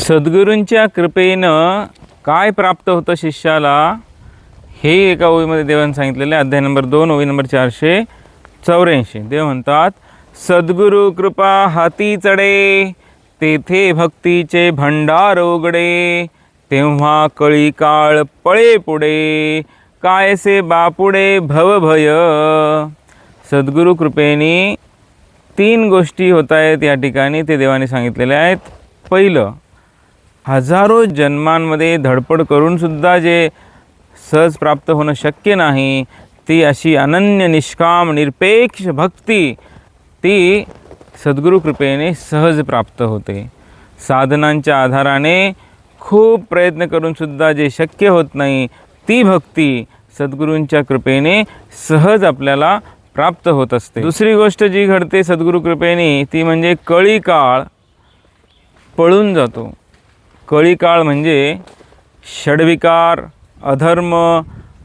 सद्गुरूंच्या कृपेनं काय प्राप्त होतं शिष्याला हे एका ओळीमध्ये देवाने सांगितलेलं आहे. अध्याय नंबर 2 ओळी नंबर 484. देव म्हणतात, सद्गुरु कृपा हाती चढे, तेथे भक्तीचे भंडार उघडे, तेव्हा कळी काळ पळे पुढे, कायसे बापुडे भवभय. सद्गुरु कृपेने 3 गोष्टी होत आहेत या ठिकाणी, ते देवाने सांगितलेले आहेत. पहिलं, हजारो जन्मांमध्ये धडपड करूनसुद्धा जे सहज प्राप्त होणं शक्य नाही, ती अशी अनन्य निष्काम निरपेक्ष भक्ती ती सद्गुरु कृपेने सहज प्राप्त होते. साधनांच्या आधाराने खूप प्रयत्न करूनसुद्धा जे शक्य होत नाही, ती भक्ती सद्गुरूंच्या कृपेने सहज आपल्याला प्राप्त होत असते. दुसरी गोष्ट जी घडते सद्गुरु कृपेने, ती म्हणजे कळी काळ पळून जातो. कळी काळ म्हणजे षड्विकार, अधर्म,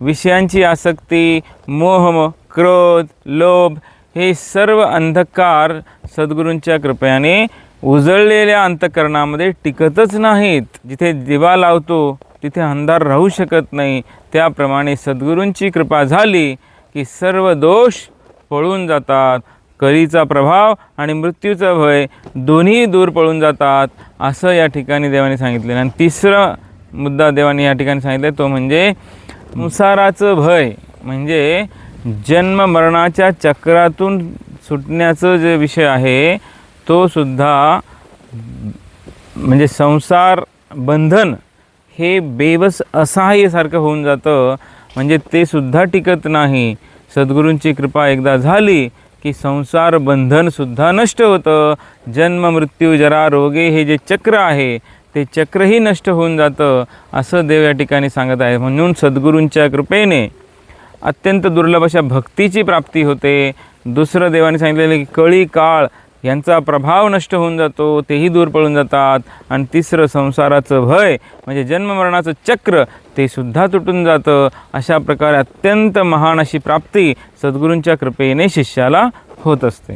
विषयांची आसक्ती, मोह, क्रोध, लोभ हे सर्व अंधकार सद्गुरूंच्या कृपेने उजळलेल्या अंतःकरणामध्ये टिकतच नाहीत. जिथे दिवा लावतो तिथे अंधार राहू शकत नाही. त्याप्रमाणे सद्गुरूंची कृपा झाली की सर्व दोष पळून जातात. कलीचा प्रभाव आणि मृत्यूचा भय दोन्ही दूर पळून जातात, असं या ठिकाणी देवाने सांगितलेलं. आणि तिसरा मुद्दा देवाने या ठिकाणी सांगितलं, तो म्हणजे संसाराचं भय, म्हणजे जन्म मरणाच्या चक्रातून सुटण्याचं जे विषय आहे तो सुद्धा, म्हणजे संसार बंधन हे बेबस असहाय्यसारखं होऊन जातं, म्हणजे ते सुद्धा टिकत नाही. सद्गुरूंची कृपा एकदा झाली की संसार बंधनसुद्धा नष्ट होतं. जन्म मृत्यू जरा रोगे हे जे चक्र आहे ते चक्रही नष्ट होऊन जातं, असं देव या ठिकाणी सांगत आहे. म्हणून सद्गुरूंच्या कृपेने अत्यंत दुर्लभ अशा भक्तीची प्राप्ती होते. दुसरं देवाने सांगितलेलं की कळी काळ यांचा प्रभाव नष्ट होऊन जातो, तेही दूर पळून जातात. आणि तिसरं, संसाराचं भय म्हणजे जन्ममरणाचं चक्र ते सुद्धा तुटून जातं. अशा प्रकारे अत्यंत महान अशी प्राप्ती सद्गुरूंच्या कृपेने शिष्याला होत असते.